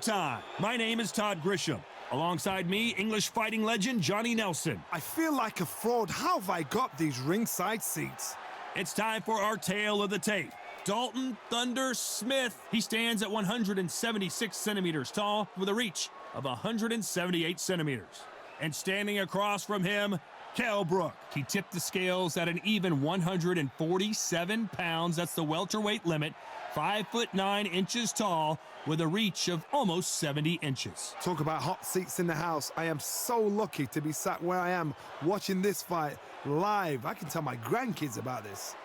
Time. My name is Todd Grisham. Alongside me, English fighting legend Johnny Nelson. I feel like a fraud. How have I got these ringside seats? It's time for our tale of the tape. Dalton Thunder Smith. He stands at 176 centimeters tall with a reach of 178 centimeters. And standing across from him, Kell Brook. He tipped the scales at an even 147 pounds. That's the welterweight limit. 5'9" tall with a reach of almost 70 inches. Talk about hot seats in the house. I am so lucky to be sat where I am watching this fight live. I can tell my grandkids about this.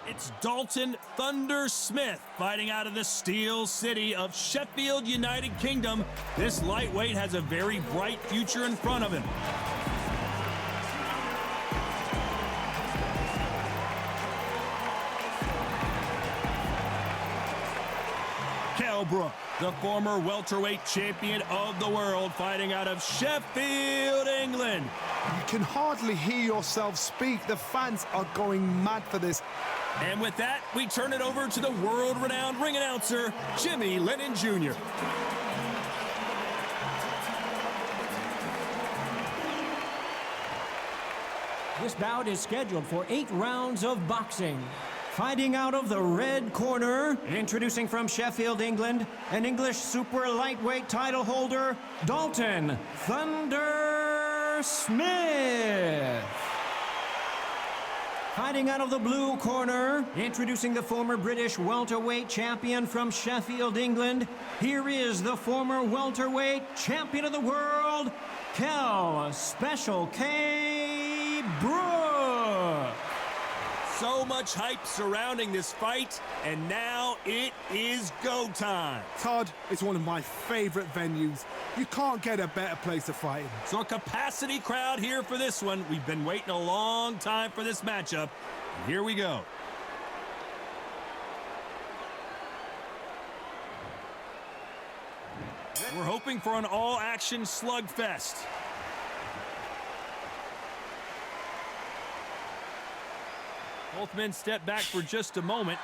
It's Dalton Thunder Smith fighting out of the Steel City of Sheffield, United Kingdom. This lightweight has a very bright future in front of him. Kell Brook, the former welterweight champion of the world, fighting out of Sheffield, England. You can hardly hear yourself speak. The fans are going mad for this. And with that, we turn it over to the world-renowned ring announcer, Jimmy Lennon Jr. This bout is scheduled for 8 rounds of boxing. Fighting out of the red corner, introducing from Sheffield, England, an English super lightweight title holder, Dalton Thunder Smith. Fighting out of the blue corner, introducing the former British welterweight champion from Sheffield, England, here is the former welterweight champion of the world, Kell Special K. Brook. So much hype surrounding this fight, and now it is go time. Todd, it's one of my favorite venues. You can't get a better place to fight in. So a capacity crowd here for this one. We've been waiting a long time for this matchup. And here we go. We're hoping for an all-action slugfest. Both men step back for just a moment.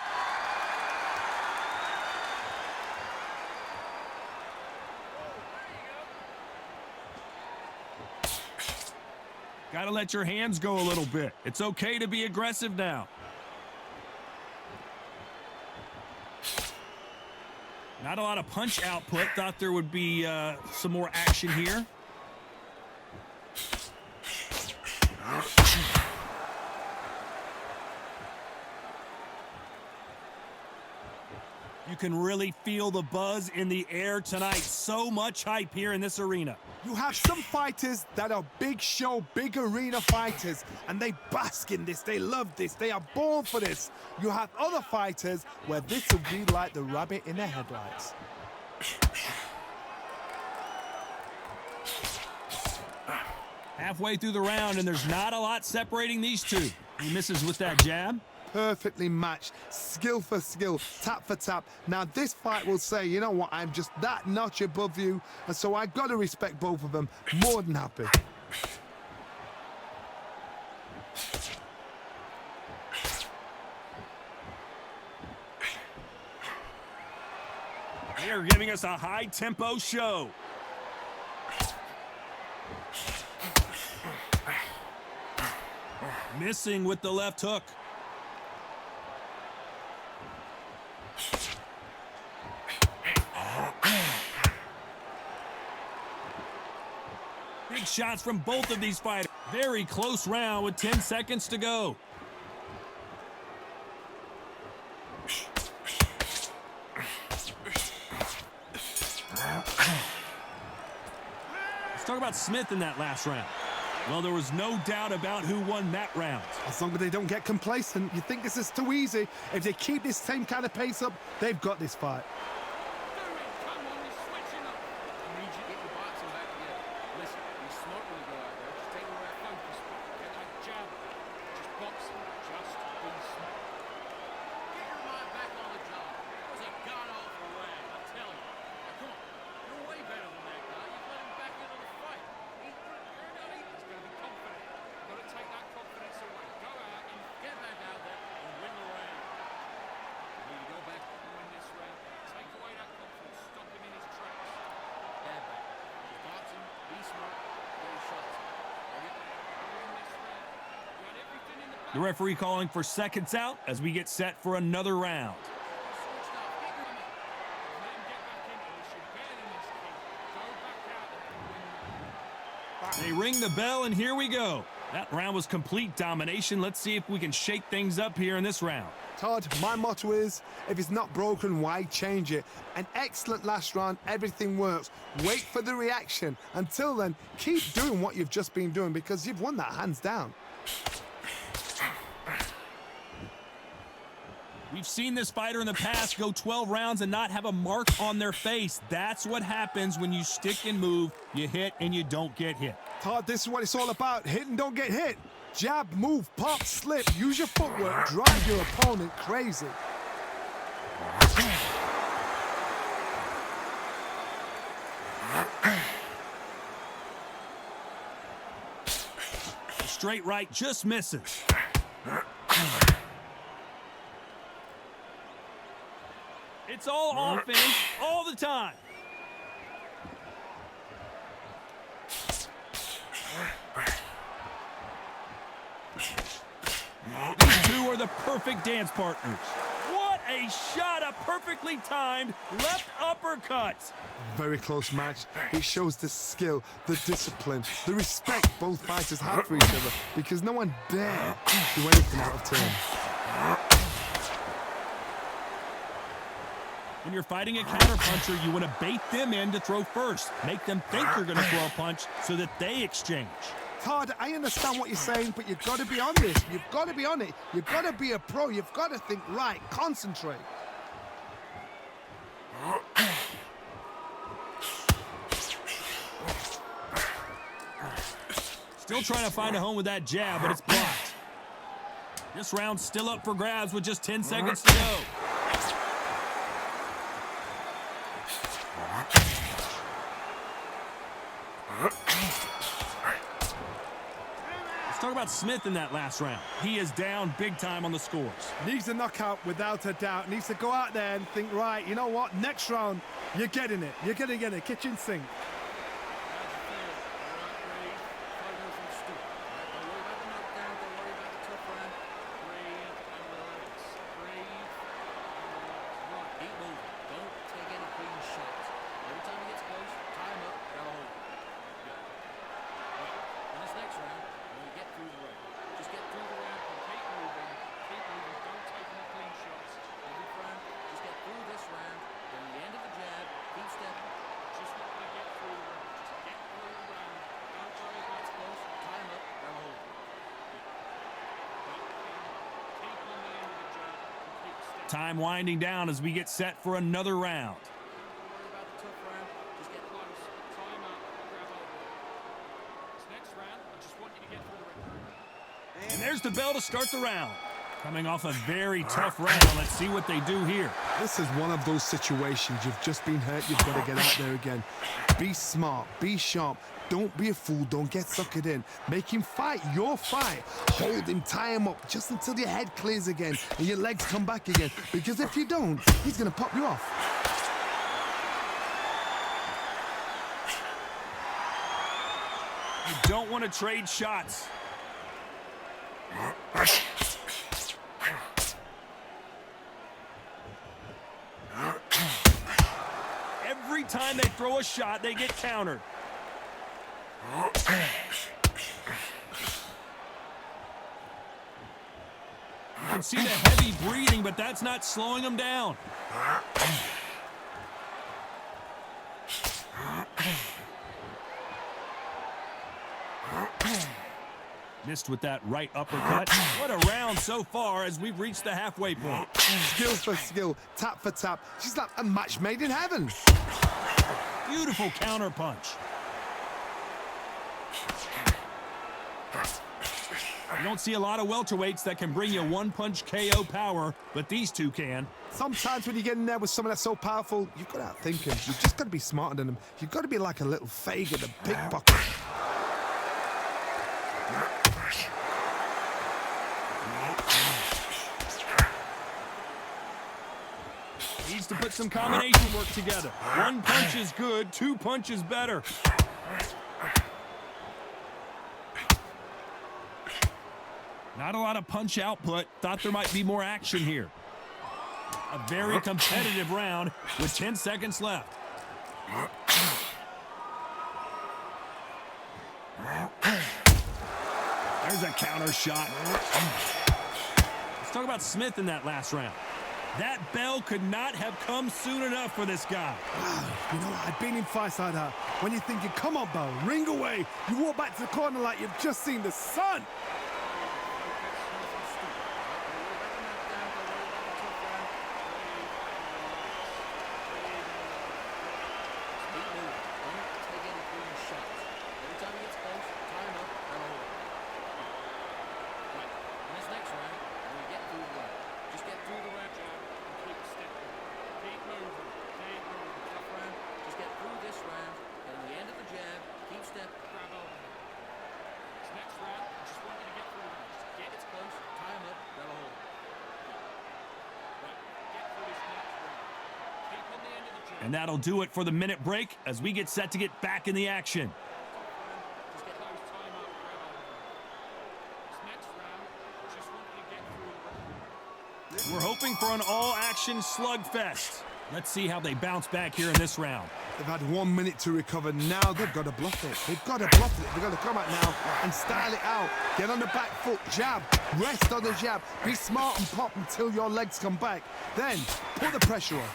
Gotta let your hands go a little bit. It's okay to be aggressive now. Not a lot of punch output. Thought there would be some more action here. You can really feel the buzz in the air tonight. So much hype here in this arena. You have some fighters that are big show, big arena fighters, and they bask in this. They love this. They are born for this. You have other fighters where this will be like the rabbit in the headlights. Halfway through the round, and there's not a lot separating these two. He misses with that jab. Perfectly matched, skill for skill, tap for tap. Now this fight will say, you know what, I'm just that notch above you, and so I've got to respect both of them. More than happy. They're giving us a high-tempo show. Missing with the left hook. Big shots from both of these fighters. Very close round with 10 seconds to go. Let's talk about Smith in that last round. Well, there was no doubt about who won that round. As long as they don't get complacent, you think this is too easy. If they keep this same kind of pace up, they've got this fight. The referee calling for seconds out as we get set for another round. They ring the bell, and here we go. That round was complete domination. Let's see if we can shake things up here in this round. Todd, my motto is, if it's not broken, why change it? An excellent last round, everything works. Wait for the reaction. Until then, keep doing what you've just been doing because you've won that hands down. We've seen this fighter in the past go 12 rounds and not have a mark on their face. That's what happens when you stick and move. You hit and you don't get hit. Todd, this is what it's all about. Hit and don't get hit. Jab, move, pop, slip. Use your footwork. Drive your opponent crazy. Straight right just misses. It's all offense all the time. These two are the perfect dance partners. What a shot, a perfectly timed left uppercut. Very close match. It shows the skill, the discipline, the respect both fighters have for each other because no one dare do anything out of turn. When you're fighting a counterpuncher, you want to bait them in to throw first. Make them think you're going to throw a punch so that they exchange. Todd, I understand what you're saying, but you've got to be on this. You've got to be on it. You've got to be a pro. You've got to think right. Concentrate. Still trying to find a home with that jab, but it's blocked. This round's still up for grabs with just 10 seconds to go. Let's talk about Smith in that last round. He is down big time on the scores. Needs a knockout without a doubt. Needs to go out there and think, right, you know what? Next round, you're getting it. You're going to get it. Kitchen sink. Time winding down as we get set for another round. And there's the bell to start the round. Coming off a very tough round, let's see what they do here. This is one of those situations. You've just been hurt. You've got to get out there again. Be smart. Be sharp. Don't be a fool. Don't get suckered in. Make him fight your fight. Hold him, tie him up just until your head clears again and your legs come back again. Because if you don't, he's going to pop you off. You don't want to trade shots. Every time they throw a shot, they get countered. You can see the heavy breathing, but that's not slowing them down. Missed with that right uppercut. What a round so far as we've reached the halfway point. Skill for skill, tap for tap. She's like a match made in heaven. Beautiful counter punch. You don't see a lot of welterweights that can bring you one-punch KO power, but these two can. Sometimes when you get in there with someone that's so powerful, you've got to outthink him. You've just got to be smarter than him. You've got to be like a little fag at the pickpocket. Needs to put some combination work together. One punch is good, two punches better. Not a lot of punch output. Thought there might be more action here. A very competitive round with 10 seconds left. There's a counter shot. Let's talk about Smith in that last round. That bell could not have come soon enough for this guy. You know, I've been in fights like that. When you're thinking, come on, bell, ring away. You walk back to the corner like you've just seen the sun. And that'll do it for the minute break as we get set to get back in the action. We're hoping for an all-action slugfest. Let's see how they bounce back here in this round. They've had 1 minute to recover. Now they've got to bluff it. They've got to bluff it. They've got to come out now and style it out. Get on the back foot, jab, rest on the jab. Be smart and pop until your legs come back. Then put the pressure on.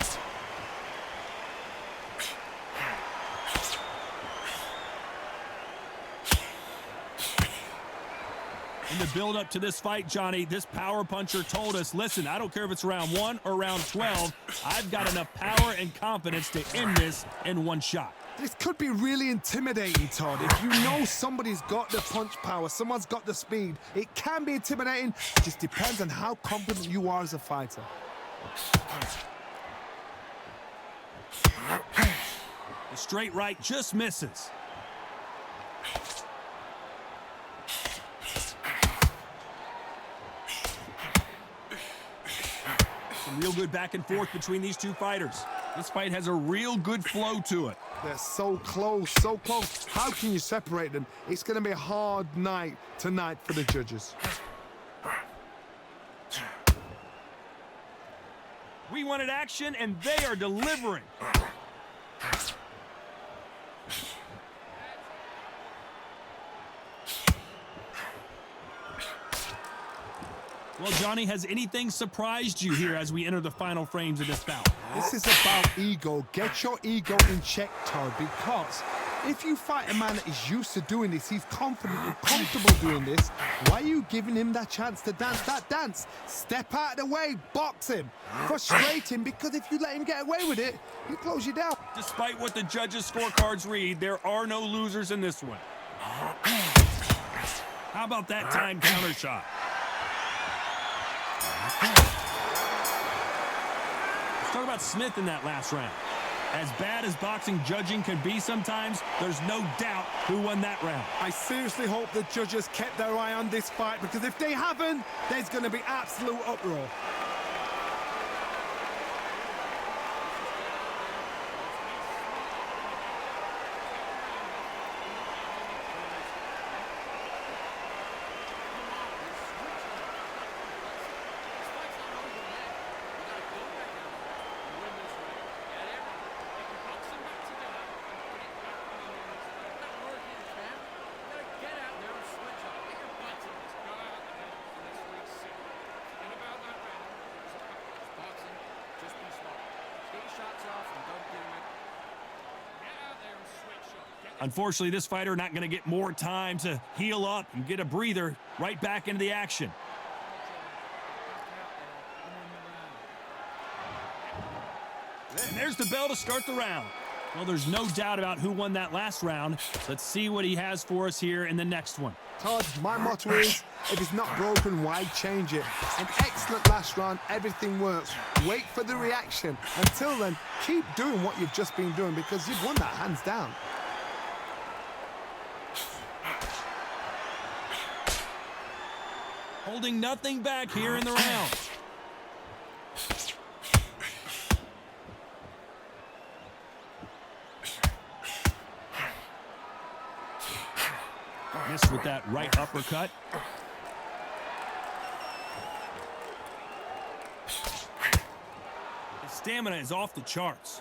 In the build-up to this fight, Johnny, this power puncher told us, listen, I don't care if it's round 1 or round 12, I've got enough power and confidence to end this in one shot. This could be really intimidating, Todd. If you know somebody's got the punch power, someone's got the speed, it can be intimidating. It just depends on how confident you are as a fighter. The straight right just misses. Real good back and forth between these two fighters. This fight has a real good flow to it. They're so close, so close. How can you separate them? It's going to be a hard night tonight for the judges. We wanted action, and they are delivering. Well, Johnny, has anything surprised you here as we enter the final frames of this bout? This is about ego. Get your ego in check, Todd, because if you fight a man that is used to doing this, he's confident and comfortable doing this, why are you giving him that chance to dance that dance? Step out of the way, box him, frustrate him, because if you let him get away with it, he'll close you down. Despite what the judges' scorecards read, there are no losers in this one. How about that time counter shot? Let's talk about Smith in that last round. As bad as boxing judging can be sometimes, there's no doubt who won that round. I seriously hope the judges kept their eye on this fight, because if they haven't, there's going to be absolute uproar. Unfortunately, this fighter not going to get more time to heal up and get a breather. Right back into the action. And there's the bell to start the round. Well, there's no doubt about who won that last round. Let's see what he has for us here in the next one. Todd, my motto is, if it's not broken, why change it? An excellent last round, everything works. Wait for the reaction. Until then, keep doing what you've just been doing, because you've won that hands down. Holding nothing back here in the round. Missed with that right uppercut. Stamina is off the charts.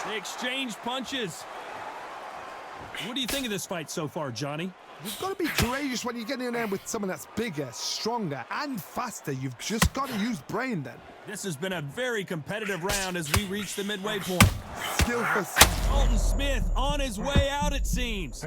They exchange punches. What do you think of this fight so far, Johnny? You've got to be courageous when you get in there with someone that's bigger, stronger, and faster. You've just got to use brain then. This has been a very competitive round as we reach the midway point. Skill for... Dalton Smith on his way out, it seems.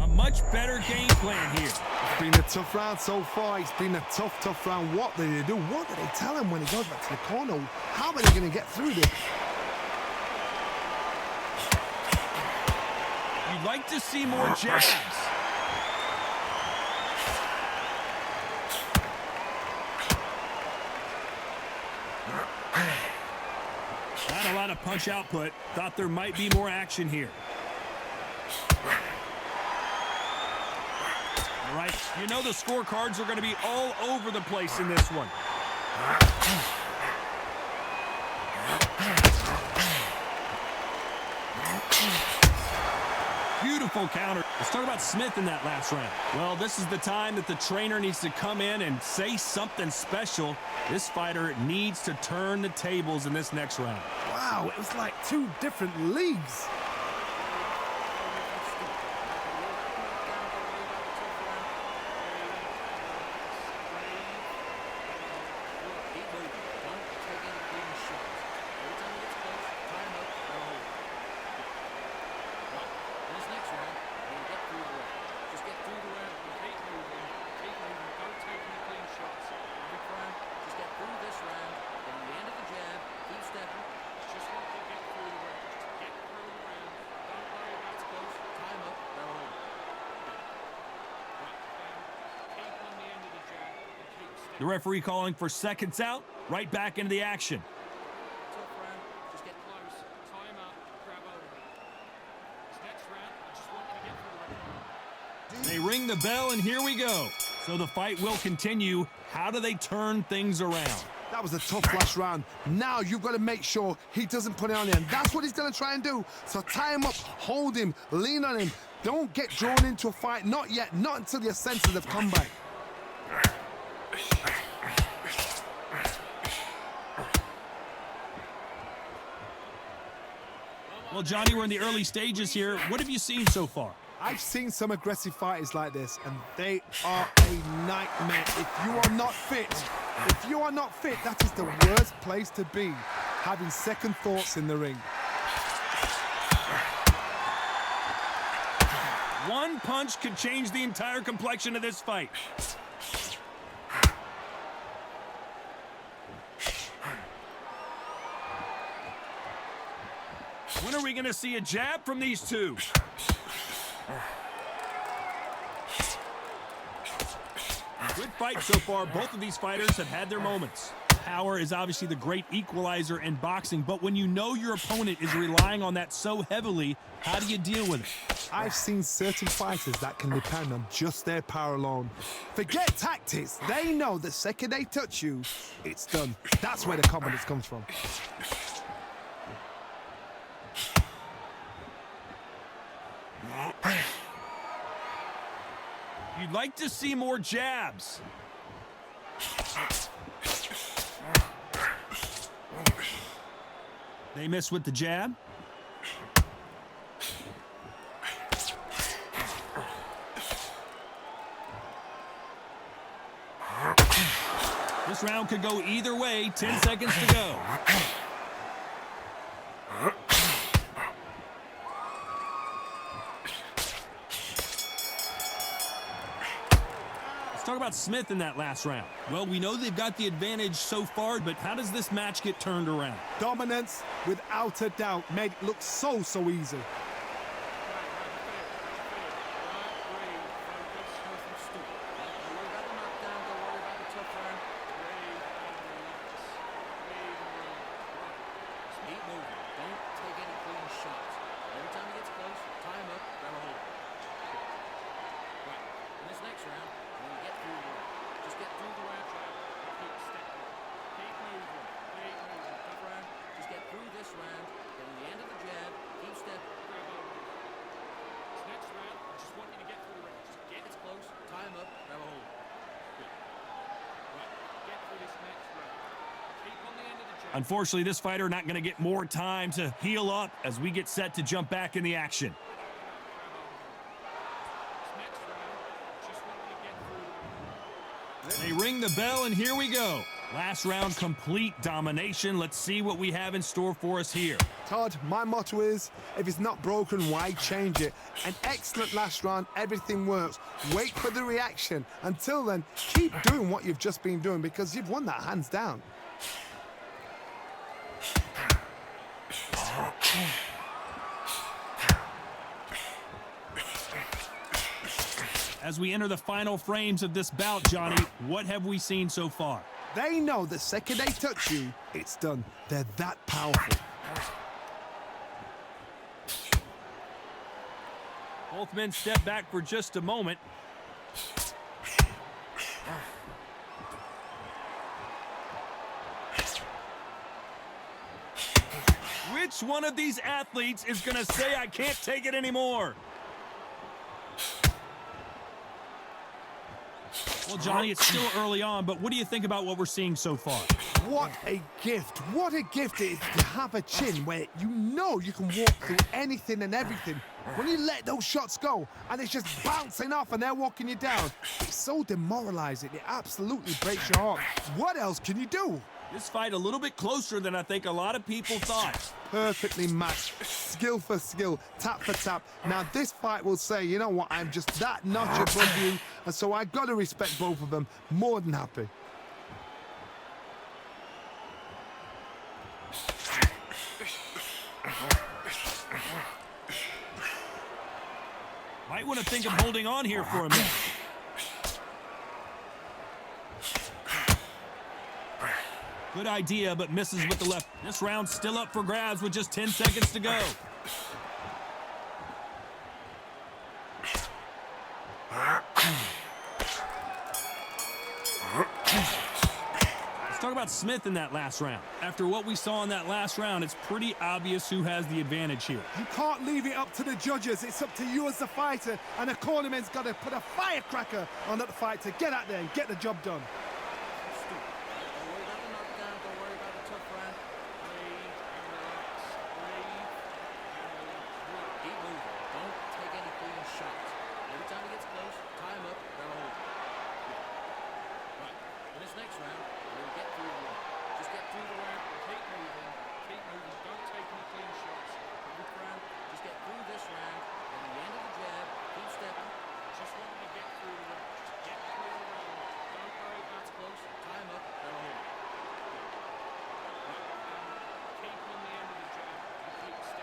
A much better game plan here. It's been a tough round so far. It's been a tough round. What do they do? What do they tell him when he goes back to the corner? How are they going to get through this? You'd like to see more jabs. Not a lot of punch output. Thought there might be more action here. All right, you know the scorecards are going to be all over the place in this one. Beautiful counter. Let's talk about Smith in that last round. Well, this is the time that the trainer needs to come in and say something special. This fighter needs to turn the tables in this next round. Wow, it was like two different leagues. The referee calling for seconds out, right back into the action. They ring the bell, and here we go. So the fight will continue. How do they turn things around? That was a tough last round. Now you've got to make sure he doesn't put it on him. That's what he's going to try and do. So tie him up, hold him, lean on him. Don't get drawn into a fight. Not yet. Not until your senses have come back. Well, Johnny, we're in the early stages here. What have you seen so far? I've seen some aggressive fighters like this, and they are a nightmare. If you are not fit, that is the worst place to be, having second thoughts in the ring. One punch could change the entire complexion of this fight. When are we going to see a jab from these two? Good fight so far. Both of these fighters have had their moments. Power is obviously the great equalizer in boxing, but when you know your opponent is relying on that so heavily, how do you deal with it? I've seen certain fighters that can depend on just their power alone. Forget tactics. They know the second they touch you, it's done. That's where the confidence comes from. You'd like to see more jabs. They miss with the jab. This round could go either way. 10 seconds to go. Talk about Smith in that last round. Well, we know they've got the advantage so far, but how does this match get turned around? Dominance, without a doubt, made it look so easy. This round, then the end of the jab, keep stepping. Unfortunately, this fighter not going to get more time to heal up as we get set to jump back in the action. They ring the bell, and here we go. Last round, complete domination. Let's see what we have in store for us here. Todd, my motto is, if it's not broken, why change it? An excellent last round, everything works. Wait for the reaction. Until then, keep doing what you've just been doing because you've won that hands down. As we enter the final frames of this bout, Johnny, what have we seen so far? They know the second they touch you, it's done. They're that powerful. Both men step back for just a moment. Which one of these athletes is going to say, I can't take it anymore? Well, Johnny, it's still early on, but what do you think about what we're seeing so far? What a gift. What a gift it is to have a chin where you know you can walk through anything and everything. When you let those shots go and it's just bouncing off and they're walking you down, it's so demoralizing. It absolutely breaks your heart. What else can you do? This fight a little bit closer than I think a lot of people thought. Perfectly matched, skill for skill, tap for tap. Now this fight will say, you know what, I'm just that notch above you, and so I got to respect both of them. More than happy. Might want to think of holding on here for a minute. Good idea, but misses with the left. This round's still up for grabs with just 10 seconds to go. Let's talk about Smith in that last round. After what we saw in that last round, it's pretty obvious who has the advantage here. You can't leave it up to the judges. It's up to you as the fighter, and the cornerman's got to put a firecracker on that fight to get out there and get the job done.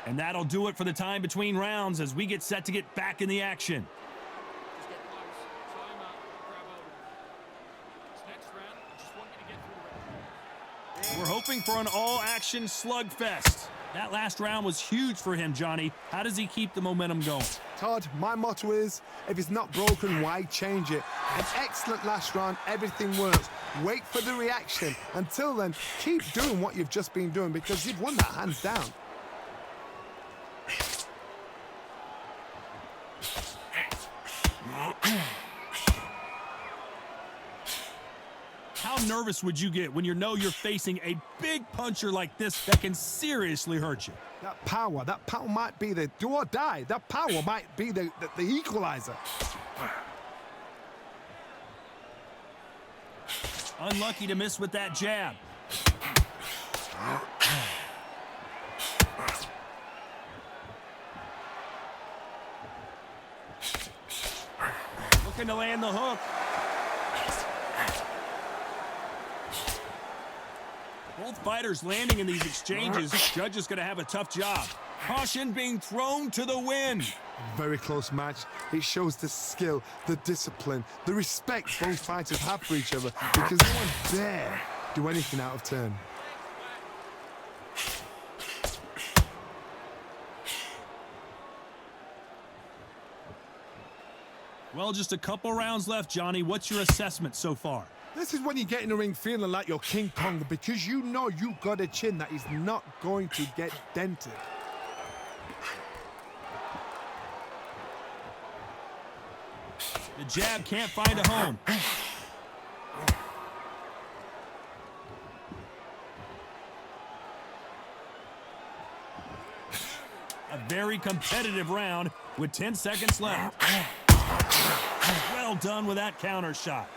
And that'll do it for the time between rounds as we get set to get back in the action. We're hoping for an all-action slugfest. That last round was huge for him, Johnny. How does he keep the momentum going? Todd, my motto is, if it's not broken, why change it? An excellent last round, everything works. Wait for the reaction. Until then, keep doing what you've just been doing because you've won that hands down. How nervous would you get when you know you're facing a big puncher like this that can seriously hurt you? That power might be the do or die. That power might be the equalizer. Unlucky to miss with that jab. Looking to land the hook. Both fighters landing in these exchanges. Judge is going to have a tough job. Caution being thrown to the wind. Very close match. It shows the skill, the discipline, the respect both fighters have for each other because no one dare do anything out of turn. Well, just a couple rounds left, Johnny. What's your assessment so far? This is when you get in the ring feeling like you're King Kong because you know you got a chin that is not going to get dented. The jab can't find a home. competitive round with 10 seconds left. Well done with that counter shot.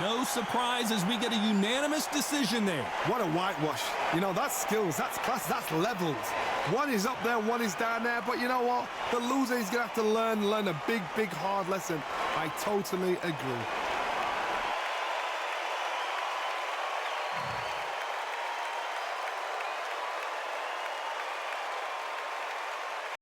No surprise as we get a unanimous decision there. What a whitewash. You know, that's skills, that's class, that's levels. One is up there, one is down there, but you know what? The loser is going to have to learn a big, hard lesson. I totally agree.